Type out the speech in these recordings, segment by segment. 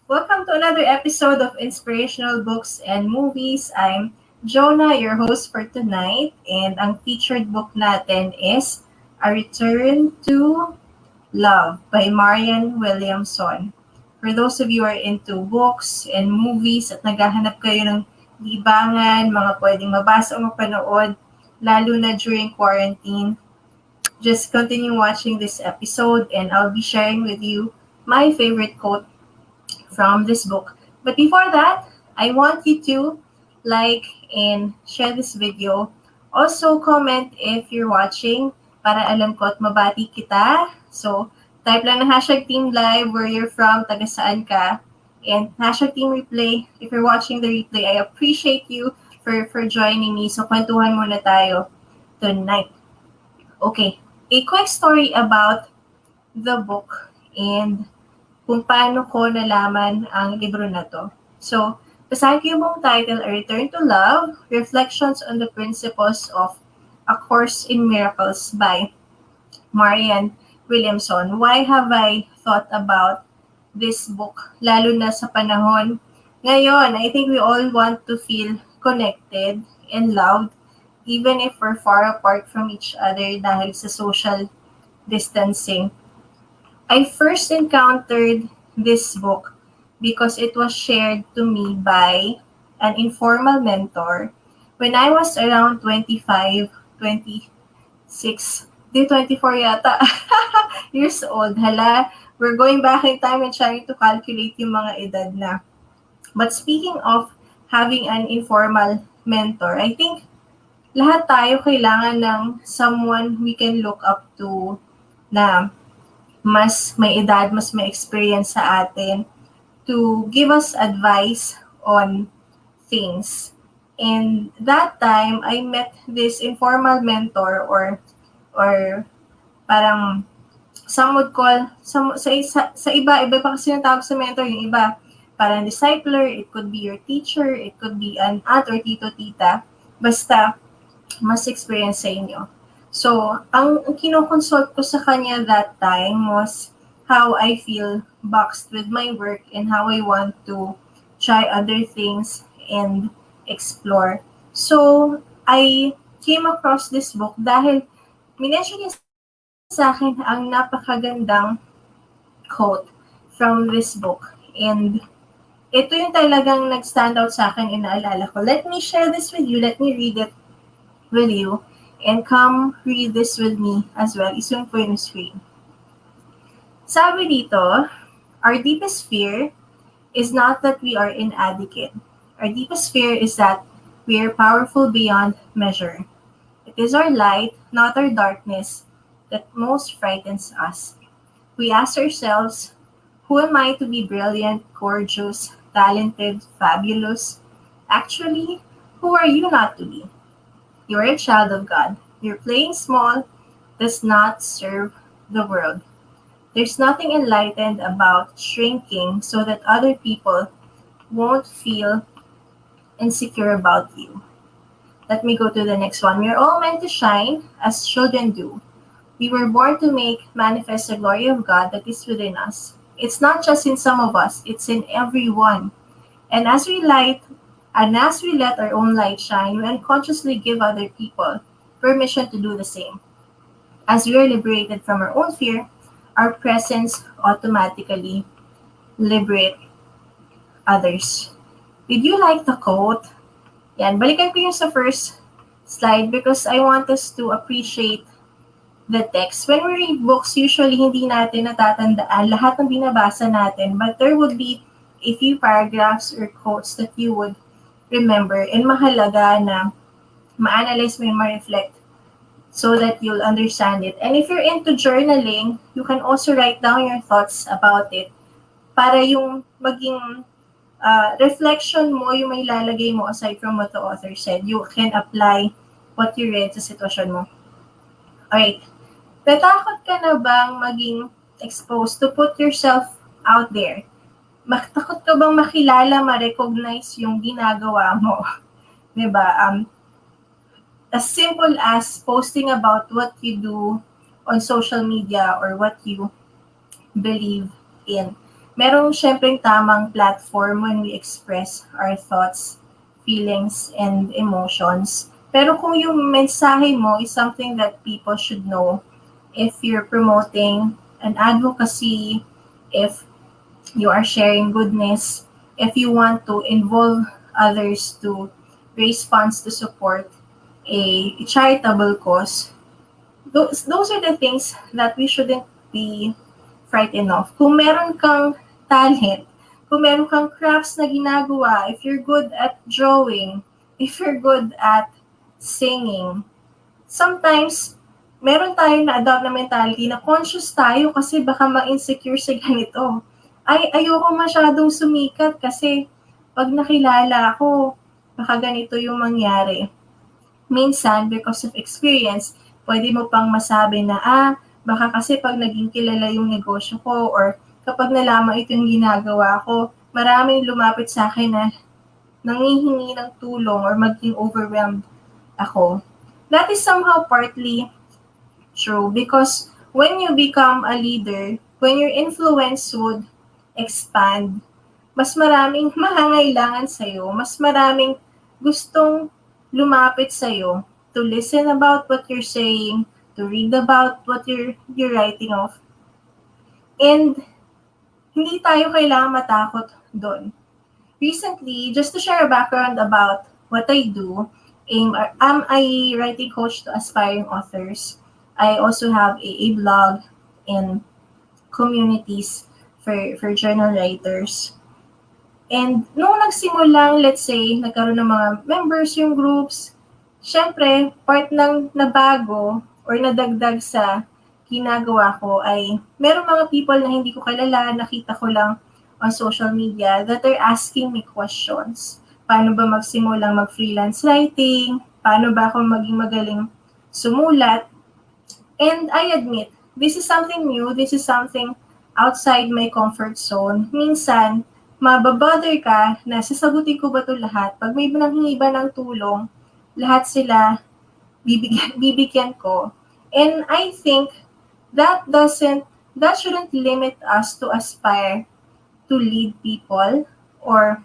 Welcome to another episode of Inspirational Books and Movies. I'm Jonah, your host for tonight, and ang featured book natin is A Return to Love by Marian Williamson. For those of you who are into books and movies at naghahanap kayo ng libangan, mga pwedeng mabasa o mapanood, lalo na during quarantine, just continue watching this episode and I'll be sharing with you my favorite quote from this book. But before that, I want you to like and share this video. Also, comment if you're watching para alam ko at mabati kita. So, type lang ng hashtag Team Live where you're from, taga saan ka. And hashtag Team Replay. If you're watching the replay, I appreciate you for joining me. So, kwentuhan muna tayo tonight. Okay, a quick story about the book and kung paano ko nalaman ang libro na to. So, basahin ko yung buong title, A Return to Love, Reflections on the Principles of A Course in Miracles by Marian Williamson. Why have I thought about this book, lalo na sa panahon ngayon? I think we all want to feel connected and loved, even if we're far apart from each other dahil sa social distancing. I first encountered this book because it was shared to me by an informal mentor when I was around 25, 26, 24 yata, years old. Hala, we're going back in time and trying to calculate yung mga edad na. But speaking of having an informal mentor, I think lahat tayo kailangan ng someone we can look up to na mas may edad, mas may experience sa atin to give us advice on things. And that time, I met this informal mentor or parang some would call, sa iba pa kasi yung tawag sa mentor, yung iba, parang discipler, it could be your teacher, it could be an aunt or tito, tita, basta mas experience sa inyo. So, ang kinoconsult ko sa kanya that time was how I feel boxed with my work and how I want to try other things and explore. So, I came across this book dahil minention niya sa akin ang napakagandang quote from this book. And ito yung talagang nag-stand out sa akin, inaalala ko. Let me share this with you. Let me read it with you. And come read this with me as well. Isun ko yung screen. Sabi dito, our deepest fear is not that we are inadequate. Our deepest fear is that we are powerful beyond measure. It is our light, not our darkness, that most frightens us. We ask ourselves, who am I to be brilliant, gorgeous, talented, fabulous? Actually, who are you not to be? You are a child of God. Your playing small does not serve the world. There's nothing enlightened about shrinking so that other people won't feel insecure about you. Let me go to the next one. We are all meant to shine as children do. We were born to make manifest the glory of God that is within us. It's not just in some of us, it's in everyone. And as we let our own light shine, we unconsciously give other people permission to do the same. As we are liberated from our own fear, our presence automatically liberate others. Did you like the quote? Yan, balikan ko yung sa first slide because I want us to appreciate the text. When we read books, usually hindi natin natatandaan lahat ng binabasa natin, but there would be a few paragraphs or quotes that you would remember, and mahalaga na ma-analyze mo yung ma-reflect so that you'll understand it. And if you're into journaling, you can also write down your thoughts about it para yung maging reflection mo, yung may lalagay mo aside from what the author said. You can apply what you read sa sitwasyon mo. Alright. Natakot ka na bang maging exposed to put yourself out there? Takot ka bang makilala, ma-recognize yung ginagawa mo? Diba? As simple as posting about what you do on social media or what you believe in. merong syempreng tamang platform when we express our thoughts, feelings, and emotions. Pero kung yung mensahe mo is something that people should know, if you're promoting an advocacy, if you are sharing goodness, if you want to involve others to raise funds to support a charitable cause, those are the things that we shouldn't be frightened of. Kung meron kang talent, kung meron kang crafts na ginagawa, if you're good at drawing, if you're good at singing, sometimes meron tayo na-adopt na mentality na conscious tayo kasi baka ma-insecure sa ganito. Ayoko masyadong sumikat kasi pag nakilala ako, baka ganito yung mangyari. Minsan, because of experience, pwede mo pang masabi na, baka kasi pag naging kilala yung negosyo ko or kapag nalaman ito yung ginagawa ko, maraming lumapit sa akin na nangihingi ng tulong or maging overwhelmed ako. That is somehow partly true because when you become a leader, when your influence would expand, mas maraming mangangailangan sa'yo, mas maraming gustong lumapit sa'yo to listen about what you're saying, to read about what you're writing of. And hindi tayo kailangan matakot doon. Recently, just to share a background about what I do, I'm a writing coach to aspiring authors. I also have a blog and communities for journal writers. And nung nagsimulang, let's say, nagkaroon ng mga members yung groups, syempre, part ng nabago or nadagdag sa ginagawa ko ay merong mga people na hindi ko kilala, nakita ko lang on social media that are asking me questions. Paano ba magsimulang mag-freelance writing? Paano ba ako maging magaling sumulat? And I admit, this is something new, this is something outside my comfort zone. Minsan, mababother ka na sasagutin ko ba ito lahat? Pag may nanghingi ba ng tulong, lahat sila bibigyan ko. And I think that shouldn't limit us to aspire to lead people or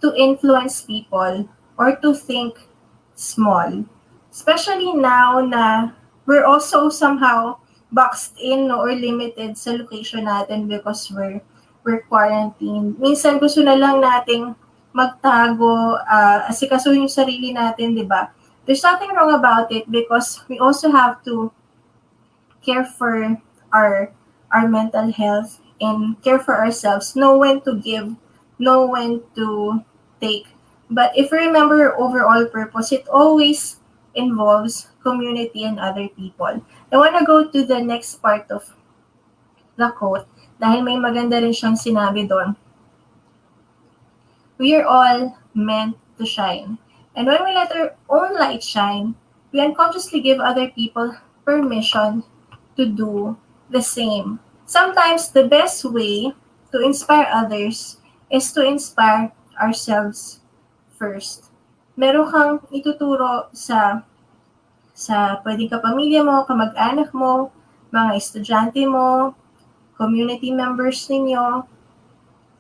to influence people or to think small. Especially now na we're also somehow boxed in or limited sa location natin because we're quarantined. Minsan gusto na lang nating magtago, asikasuhin yung sarili natin, di ba? There's nothing wrong about it because we also have to care for our mental health and care for ourselves, know when to give, know when to take. But if we remember your overall purpose, it always involves community and other people. I want to go to the next part of the quote dahil may maganda rin siyang sinabi doon. We are all meant to shine. And when we let our own light shine, we unconsciously give other people permission to do the same. Sometimes the best way to inspire others is to inspire ourselves first. Meron kang ituturo sa pwedeng kapamilya mo, kamag-anak mo, mga estudyante mo, community members ninyo.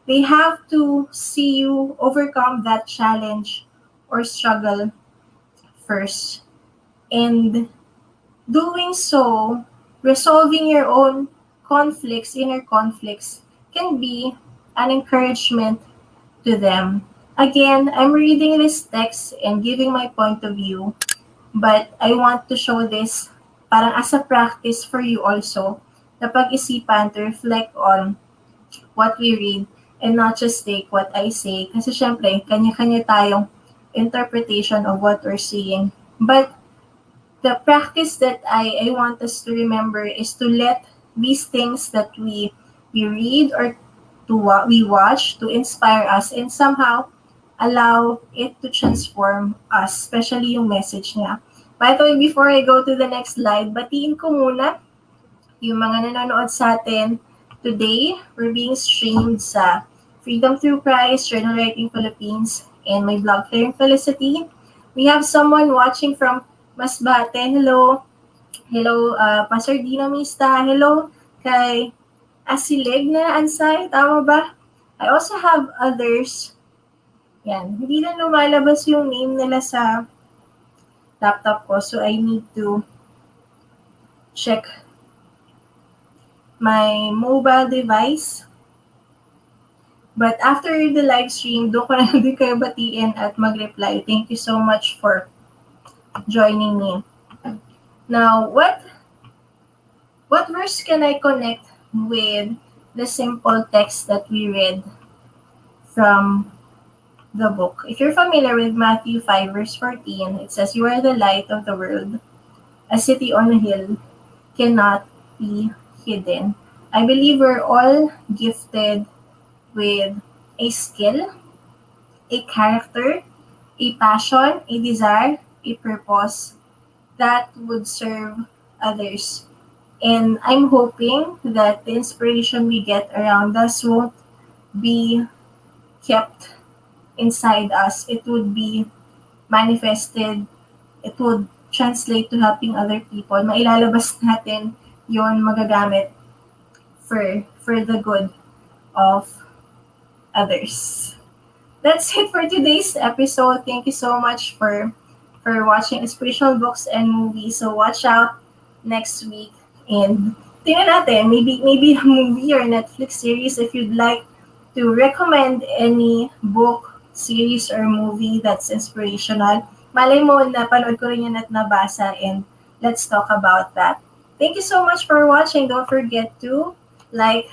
They have to see you overcome that challenge or struggle first. And doing so, resolving your own conflicts, inner conflicts, can be an encouragement to them. Again, I'm reading this text and giving my point of view, but I want to show this parang as a practice for you also, na pag-isipan to reflect on what we read and not just take what I say. Kasi syempre, kanya-kanya tayong interpretation of what we're seeing. But the practice that I want us to remember is to let these things that we read or to what we watch to inspire us and somehow allow it to transform us, especially yung message niya. By the way, before I go to the next slide, batiin ko muna yung mga nanonood sa atin today. We're being streamed sa Freedom Through Christ, Journal Writing Philippines, and my blog, Clearing Felicity. We have someone watching from Masbate. Hello. Hello, Pastor Dino Mista. Hello kay Asilig na ansay, tama ba? I also have others. Yan, hindi na lumalabas yung name nila sa laptop ko, so I need to check my mobile device. But after the live stream, doon ko na din kayo batiin at mag-reply. Thank you so much for joining me. Now, what verse can I connect with the simple text that we read from the book? If you're familiar with Matthew 5 verse 14, it says, "You are the light of the world. A city on a hill cannot be hidden." I believe we're all gifted with a skill, a character, a passion, a desire, a purpose that would serve others. And I'm hoping that the inspiration we get around us won't be kept inside us. It would be manifested. It would translate to helping other people. Mailalabas natin yon, magagamit for the good of others. That's it for today's episode. Thank you so much for watching inspirational books and movies. So watch out next week, and tingnan natin, maybe a movie or Netflix series if you'd like to recommend any book, series, or movie that's inspirational. Malay mo na panood ko rin yan at nabasa, and let's talk about that. Thank you so much for watching. Don't forget to like,